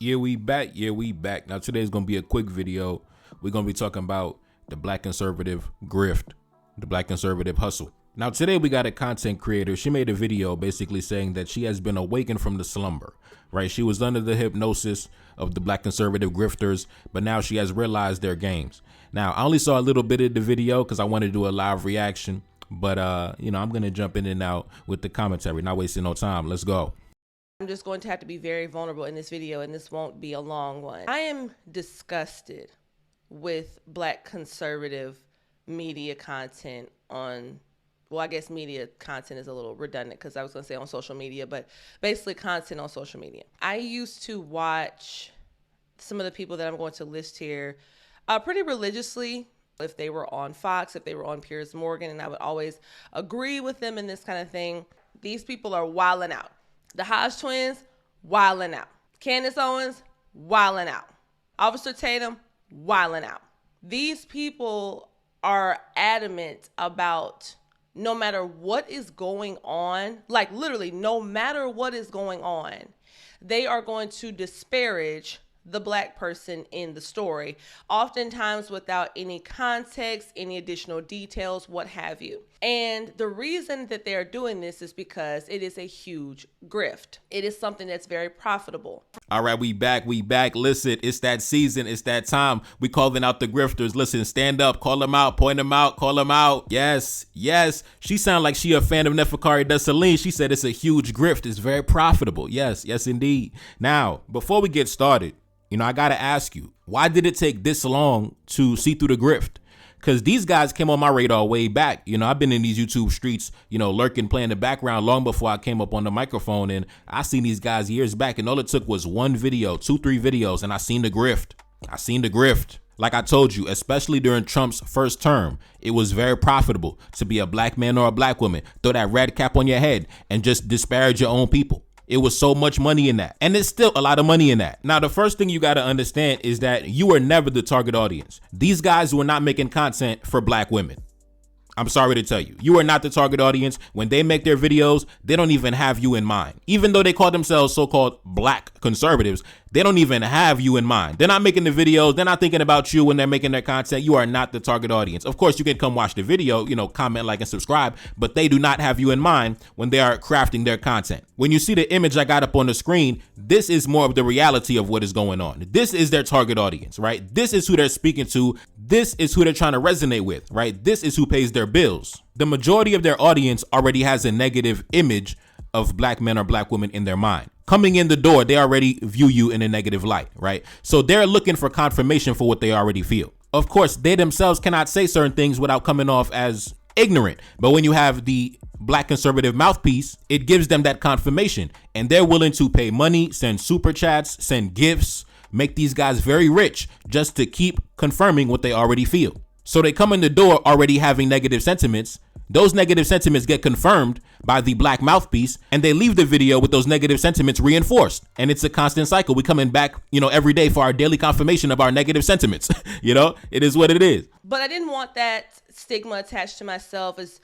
Yeah, we back. Yeah, we back. Now, today's going to be a quick video. We're going to be talking about the black conservative grift, the black conservative hustle. Now, today we got a content creator. She made a video basically saying that she has been awakened from the slumber, right? She was under the hypnosis of the black conservative grifters, but now she has realized their games. Now, I only saw a little bit of the video because I wanted to do a live reaction, but, I'm going to jump in and out with the commentary, not wasting no time. Let's go. I'm just going to have to be very vulnerable in this video, and this won't be a long one. I am disgusted with black conservative media content on, well, I guess media content is a little redundant because I was going to say on social media, but basically content on social media. I used to watch some of the people that I'm going to list here pretty religiously. If they were on Fox, if they were on Piers Morgan, and I would always agree with them in this kind of thing. These people are wilding out. The Hodge Twins, wilding out. Candace Owens, wilding out. Officer Tatum, wilding out. These people are adamant about no matter what is going on, like literally no matter what is going on, they are going to disparage the black person in the story, oftentimes without any context, any additional details, what have you. And the reason that they're doing this is because it is a huge grift. It is something that's very profitable. All right, we back. Listen, it's that season. It's that time. We calling out the grifters. Listen, stand up, call them out, point them out, call them out. Yes. She sound like she a fan of Neferkari Dessalines. She said it's a huge grift. It's very profitable. Yes, indeed. Now, before we get started, I got to ask you, why did it take this long to see through the grift? Because these guys came on my radar way back. I've been in these YouTube streets, lurking, playing the background long before I came up on the microphone. And I seen these guys years back, and all it took was one video, 2-3 videos, and I seen the grift. Like I told you, especially during Trump's first term, it was very profitable to be a black man or a black woman, throw that red cap on your head and just disparage your own people. It was so much money in that. And it's still a lot of money in that. Now, the first thing you got to understand is that you were never the target audience. These guys were not making content for black women. I'm sorry to tell you, you are not the target audience. When they make their videos, they don't even have you in mind. Even though they call themselves so-called black conservatives, they don't even have you in mind. They're not making the videos. They're not thinking about you when they're making their content. You are not the target audience. Of course, you can come watch the video, comment, like, and subscribe, but they do not have you in mind when they are crafting their content. When you see the image I got up on the screen, this is more of the reality of what is going on. This is their target audience, right? This is who they're speaking to. This is who they're trying to resonate with, right? This is who pays their bills. The majority of their audience already has a negative image of black men or black women in their mind. Coming in the door, they already view you in a negative light, right? So they're looking for confirmation for what they already feel. Of course, they themselves cannot say certain things without coming off as ignorant. But when you have the black conservative mouthpiece, it gives them that confirmation, and they're willing to pay money, send super chats, send gifts, make these guys very rich just to keep confirming what they already feel. So they come in the door already having negative sentiments. Those negative sentiments get confirmed by the black mouthpiece, and they leave the video with those negative sentiments reinforced. And it's a constant cycle. We coming back, every day for our daily confirmation of our negative sentiments. It is what it is. But I didn't want that stigma attached to myself as,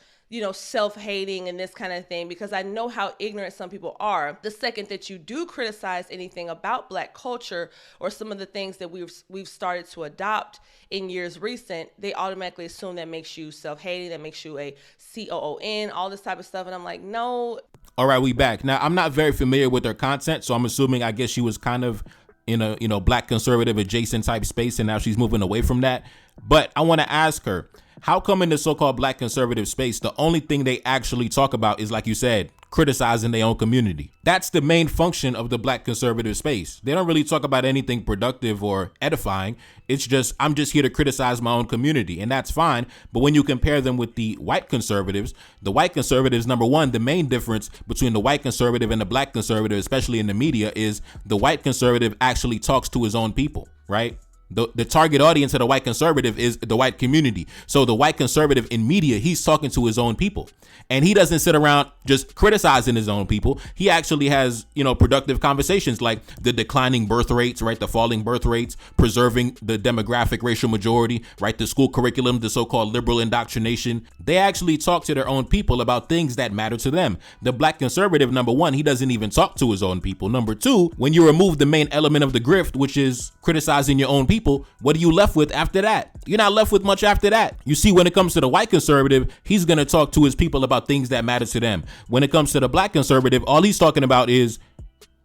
self-hating and this kind of thing, because I know how ignorant some people are. The second that you do criticize anything about black culture or some of the things that we've started to adopt in years recent, they automatically assume that makes you self-hating, that makes you a COON, all this type of stuff. And I'm like, no. All right, we back. Now, I'm not very familiar with her content, so I'm assuming, I guess she was kind of in a, black conservative adjacent type space, and now she's moving away from that. But I want to ask her, how come in the so-called black conservative space, the only thing they actually talk about is, like you said, criticizing their own community? That's the main function of the black conservative space. They don't really talk about anything productive or edifying. It's just, I'm just here to criticize my own community, and that's fine. But when you compare them with the white conservatives, number one, the main difference between the white conservative and the black conservative, especially in the media, is the white conservative actually talks to his own people, right? The target audience of the white conservative is the white community. So the white conservative in media, he's talking to his own people. And he doesn't sit around just criticizing his own people. He actually has, productive conversations like the declining birth rates, right? The falling birth rates, preserving the demographic racial majority, right? The school curriculum, the so-called liberal indoctrination. They actually talk to their own people about things that matter to them. The black conservative, number one, he doesn't even talk to his own people. Number two, when you remove the main element of the grift, which is criticizing your own people, what are you left with after that? You're not left with much after that. You see, when it comes to the white conservative, he's going to talk to his people about things that matter to them. When it comes to the black conservative, all he's talking about is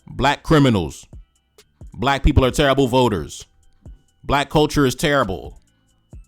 black criminals. Black people are terrible voters. Black culture is terrible.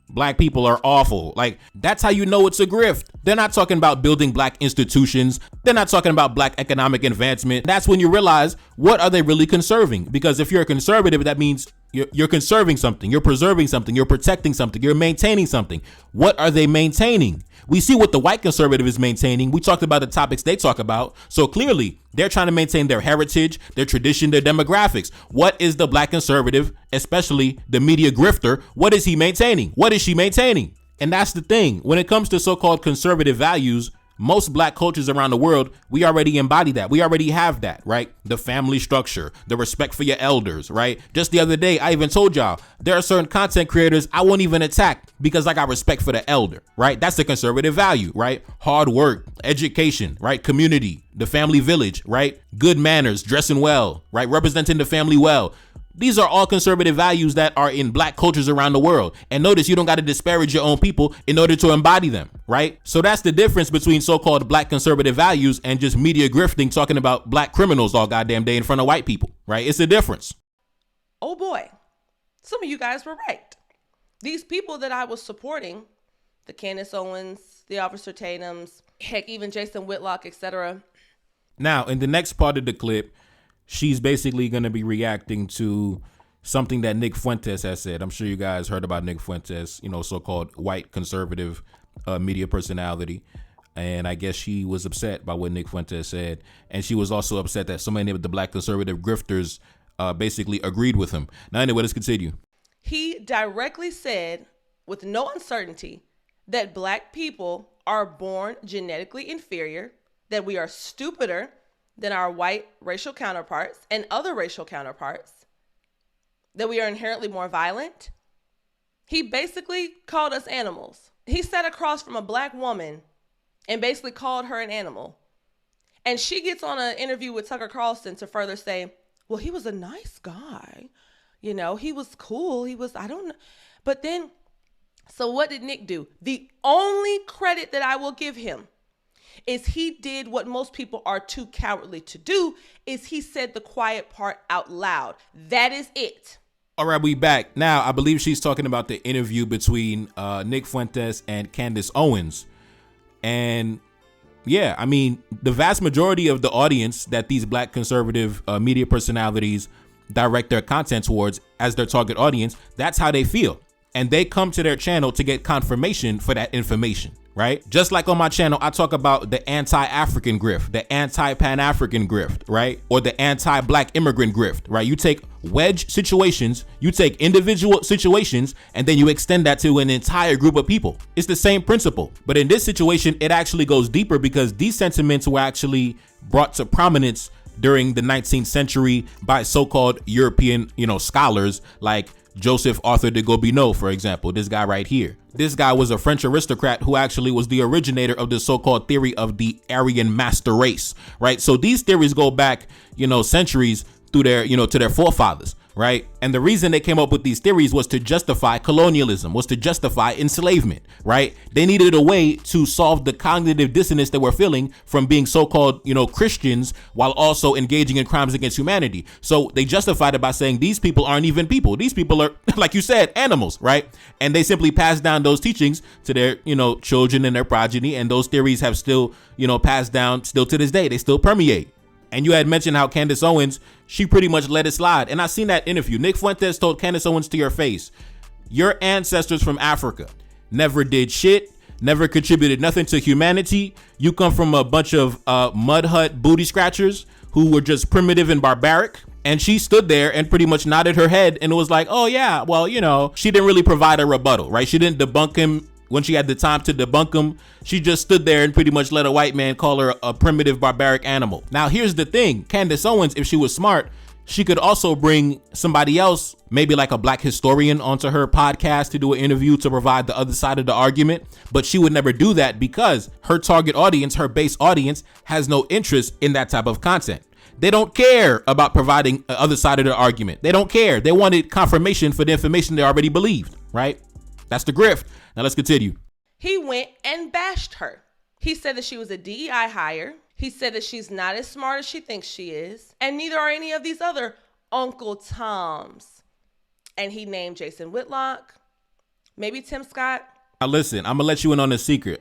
Black people are awful. Like, that's how you know it's a grift. They're not talking about building black institutions. They're not talking about black economic advancement. That's when you realize, what are they really conserving? Because if you're a conservative, that means you're conserving something, you're preserving something, you're protecting something, you're maintaining something. What are they maintaining? We see what the white conservative is maintaining. We talked about the topics they talk about. So clearly, they're trying to maintain their heritage, their tradition, their demographics. What is the black conservative, especially the media grifter, what is he maintaining? What is she maintaining? And that's the thing. When it comes to so-called conservative values, most black cultures around the world, we already embody that. We already have that, right? The family structure, the respect for your elders, right? Just the other day, I even told y'all, there are certain content creators I won't even attack because I got respect for the elder, right? That's the conservative value, right? Hard work, education, right? Community, the family village, right? Good manners, dressing well, right? Representing the family well. These are all conservative values that are in black cultures around the world. And notice you don't got to disparage your own people in order to embody them, right? So that's the difference between so-called black conservative values and just media grifting, talking about black criminals all goddamn day in front of white people, right? It's a difference. Oh boy, some of you guys were right. These people that I was supporting, the Candace Owens, the Officer Tatum's, heck, even Jason Whitlock, etc. Now, in the next part of the clip, she's basically going to be reacting to something that Nick Fuentes has said. I'm sure you guys heard about Nick Fuentes, so-called white conservative media personality. And I guess she was upset by what Nick Fuentes said. And she was also upset that so many of the black conservative grifters basically agreed with him. Now, anyway, let's continue. He directly said, with no uncertainty, that black people are born genetically inferior, that we are stupider than our white racial counterparts and other racial counterparts, that we are inherently more violent. He basically called us animals. He sat across from a black woman and basically called her an animal. And she gets on an interview with Tucker Carlson to further say, well, he was a nice guy. He was cool. I don't know. But then, so what did Nick do? The only credit that I will give him is he did what most people are too cowardly to do, is he said the quiet part out loud. That is it. All right, we back. Now, I believe she's talking about the interview between Nick Fuentes and Candace Owens. And yeah, I mean, the vast majority of the audience that these black conservative media personalities direct their content towards as their target audience, that's how they feel. And they come to their channel to get confirmation for that information. Right? Just like on my channel, I talk about the anti-African grift, the anti-Pan-African grift, right? Or the anti-black immigrant grift, right? You take wedge situations, you take individual situations, and then you extend that to an entire group of people. It's the same principle. But in this situation, it actually goes deeper because these sentiments were actually brought to prominence during the 19th century by so-called European, scholars like Joseph Arthur de Gobineau, for example, this guy right here. This guy was a French aristocrat who actually was the originator of the so-called theory of the Aryan master race, right? So these theories go back, centuries through their, to their forefathers, right? And the reason they came up with these theories was to justify colonialism, was to justify enslavement, right? They needed a way to solve the cognitive dissonance they were feeling from being so-called, Christians while also engaging in crimes against humanity. So they justified it by saying these people aren't even people. These people are, like you said, animals, right? And they simply passed down those teachings to their, children and their progeny. And those theories have still, passed down still to this day. They still permeate. And you had mentioned how Candace Owens, she pretty much let it slide. And I seen that interview. Nick Fuentes told Candace Owens to your face, your ancestors from Africa never did shit, never contributed nothing to humanity. You come from a bunch of mud hut booty scratchers who were just primitive and barbaric. And she stood there and pretty much nodded her head and was like, oh yeah, well, you know, she didn't really provide a rebuttal, right? She didn't debunk him when she had the time to debunk him. She just stood there and pretty much let a white man call her a primitive, barbaric animal. Now, here's the thing. Candace Owens, if she was smart, she could also bring somebody else, maybe like a black historian, onto her podcast to do an interview to provide the other side of the argument. But she would never do that because her target audience, her base audience, has no interest in that type of content. They don't care about providing the other side of the argument. They don't care. They wanted confirmation for the information they already believed, right? That's the grift. Now let's continue. He went and bashed her. He said that she was a DEI hire. He said that she's not as smart as she thinks she is. And neither are any of these other Uncle Toms. And he named Jason Whitlock, maybe Tim Scott. Now listen, I'm gonna let you in on a secret.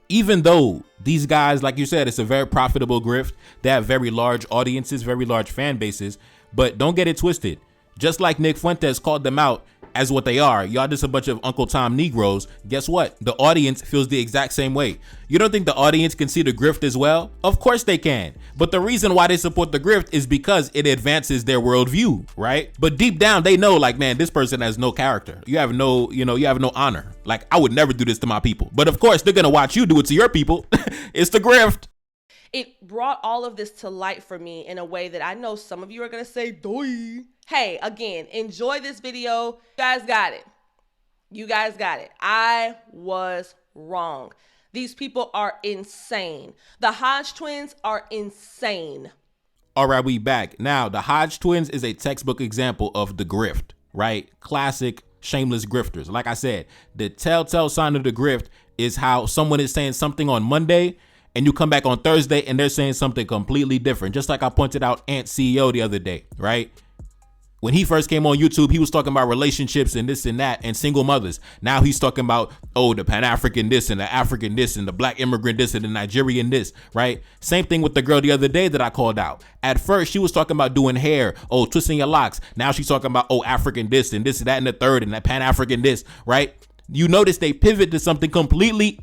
Even though these guys, like you said, it's a very profitable grift. They have very large audiences, very large fan bases. But don't get it twisted. Just like Nick Fuentes called them out as what they are, y'all just a bunch of Uncle Tom Negroes. Guess what? The audience feels the exact same way. You don't think the audience can see the grift as well? Of course they can. But the reason why they support the grift is because it advances their worldview, right? But deep down, they know, like, man, this person has no character. You have no honor. Like, I would never do this to my people. But of course, they're gonna watch you do it to your people. It's the grift. It brought all of this to light for me in a way that I know some of you are gonna say, "Doi." Hey, again, enjoy this video. You guys got it. I was wrong. These people are insane. The Hodge Twins are insane. All right, we back. Now, the Hodge Twins is a textbook example of the grift, right? Classic shameless grifters. Like I said, the telltale sign of the grift is how someone is saying something on Monday and you come back on Thursday and they're saying something completely different. Just like I pointed out Ant CEO the other day, right? When he first came on YouTube, he was talking about relationships and this and that and single mothers. Now he's talking about, oh, the Pan-African this and the African this and the black immigrant this and the Nigerian this, right? Same thing with the girl the other day that I called out. At first, she was talking about doing hair, oh, twisting your locks. Now she's talking about, oh, African this and this and that and the third and that Pan-African this, right? You notice they pivot to something completely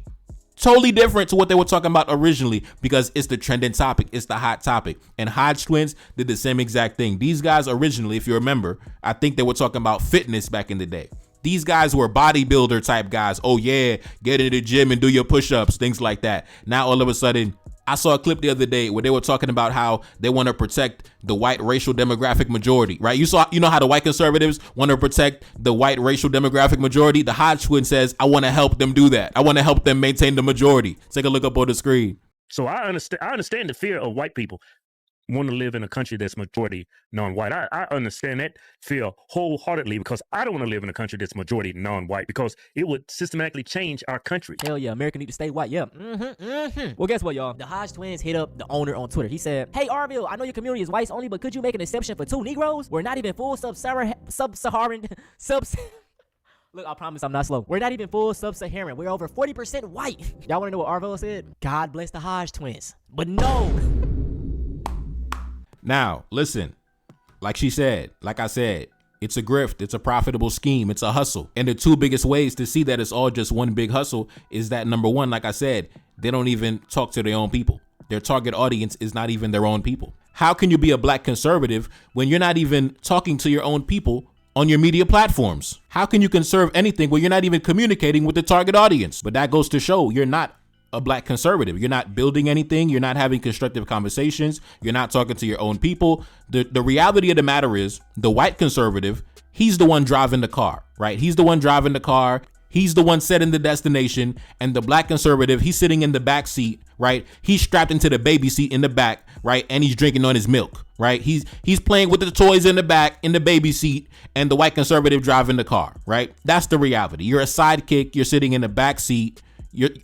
totally different to what they were talking about originally because it's the trending topic. It's the hot topic. And Hodge Twins did the same exact thing. These guys originally, if you remember, I think they were talking about fitness back in the day. These guys were bodybuilder type guys. Oh yeah, get into the gym and do your push-ups, things like that. Now all of a sudden, I saw a clip the other day where they were talking about how they want to protect the white racial demographic majority, right? You know how the white conservatives want to protect the white racial demographic majority? The Hodge Twin says, I want to help them do that. I want to help them maintain the majority. Take a look up on the screen. So I understand the fear of white people want to live in a country that's majority non-white. I understand that fear wholeheartedly because I don't want to live in a country that's majority non-white because it would systematically change our country. Hell yeah, America need to stay white, yeah. Well, guess what, y'all? The Hodge Twins hit up the owner on Twitter. He said, hey, Arville, I know your community is whites only, but could you make an exception for 2 Negroes? We're not even full sub-Saharan. Look, I promise I'm not slow. We're not even full sub-Saharan. We're over 40% white. Y'all want to know what Arville said? God bless the Hodge Twins. But no. Now, listen, like I said, it's a grift. It's a profitable scheme. It's a hustle. And the 2 biggest ways to see that it's all just one big hustle is that, number one, like I said, they don't even talk to their own people. Their target audience is not even their own people. How can you be a black conservative when you're not even talking to your own people on your media platforms? How can you conserve anything when you're not even communicating with the target audience? But that goes to show you're not a black conservative. You're not building anything. You're not having constructive conversations. You're not talking to your own people. The reality of the matter is the white conservative, he's the one driving the car, right? He's the one driving the car. He's the one setting the destination. And the black conservative, he's sitting in the back seat, right? He's strapped into the baby seat in the back, right? And he's drinking on his milk, right? He's playing with the toys in the back in the baby seat and the white conservative driving the car, right? That's the reality. You're a sidekick. You're sitting in the back seat.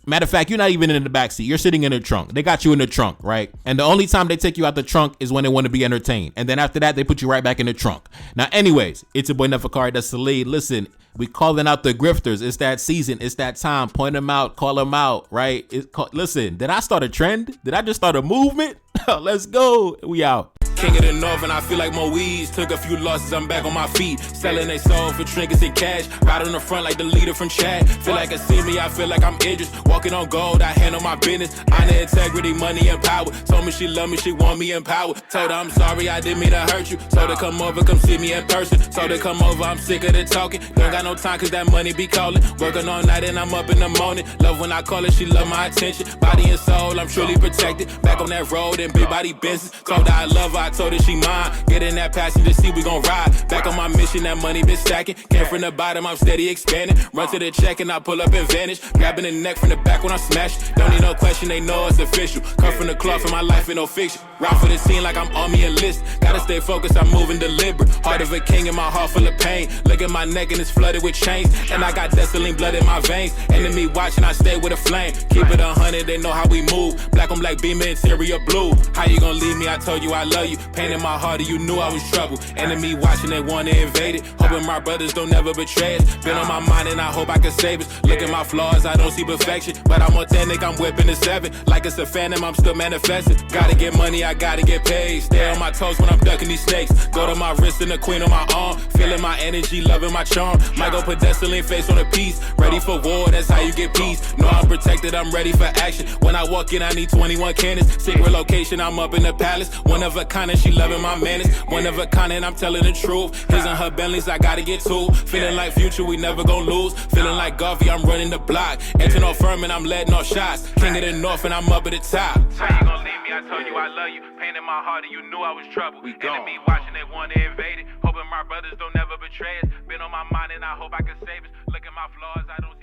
Matter of fact, you're not even in the backseat. You're sitting in the trunk. They got you in the trunk, right? And the only time they take you out the trunk is when they want to be entertained. And then after that, they put you right back in the trunk. Now, anyways, it's your boy Nefakari. That's the lead. Listen, we calling out the grifters. It's that season. It's that time. Point them out. Call them out, right? Listen, did I start a trend? Did I just start a movement? Let's go. We out. King of the North, and I feel like Moise. Took a few losses, I'm back on my feet. Selling they soul for trinkets and cash. Right on the front like the leader from Chad. Feel like I see me, I feel like I'm Idris. Walking on gold, I handle my business. Honor, integrity, money, and power. Told me she love me, she want me empowered. Told her I'm sorry, I didn't mean to hurt you. Told her come over, come see me in person. Told her come over, I'm sick of the talking. Don't got no time cause that money be calling. Working all night and I'm up in the morning. Love when I call her, she love my attention. Body and soul, I'm truly protected. Back on that road in big body business. Told her I love her, I told her she mine. Get in that passenger seat, we gon' ride. Back on my mission, that money been stacking. Came from the bottom, I'm steady expanding. Run to the check and I pull up and vanish. Grabbing the neck from the back when I smash. Don't need no question, they know it's official. Come from the club for my life and no fiction. Ride for the scene like I'm army enlist. Gotta stay focused, I'm moving deliberate. Heart of a king and my heart full of pain. Look at my neck and it's flooded with chains. And I got Desaline blood in my veins. Enemy watching, I stay with a flame. Keep it 100, they know how we move. Black on black beamer, interior blue. How you gon' leave me? I told you I love you. Pain in my heart, you knew I was trouble. Enemy watching, they wanna invade it. Hoping my brothers don't never betray us. Been on my mind and I hope I can save us. Look at my flaws, I don't see perfection. But I'm authentic, I'm whipping the 7. Like it's a phantom, I'm still manifesting. Gotta get money, I gotta get paid. Stay on my toes when I'm ducking these snakes. Go to my wrist and the queen on my arm. Feeling my energy, loving my charm. Might go put Desaline face on a piece. Ready for war, that's how you get peace. Know I'm protected, I'm ready for action. When I walk in, I need 21 cannons. Secret location, I'm up in the palace. One of a kind and she loving my manners. One of a kind and I'm telling the truth. His and her Bentleys, I gotta get two. Feeling like Future, we never gon' lose. Feeling like Garvey, I'm running the block. Entering off firm and I'm letting off shots. King of the North and I'm up at the top. How you gon' leave me? I told you I love you. Pain in my heart and you knew I was trouble. Enemy watching, they wanna invade it. Hoping my brothers don't never betray us. Been on my mind and I hope I can save us. Look at my flaws, I don't see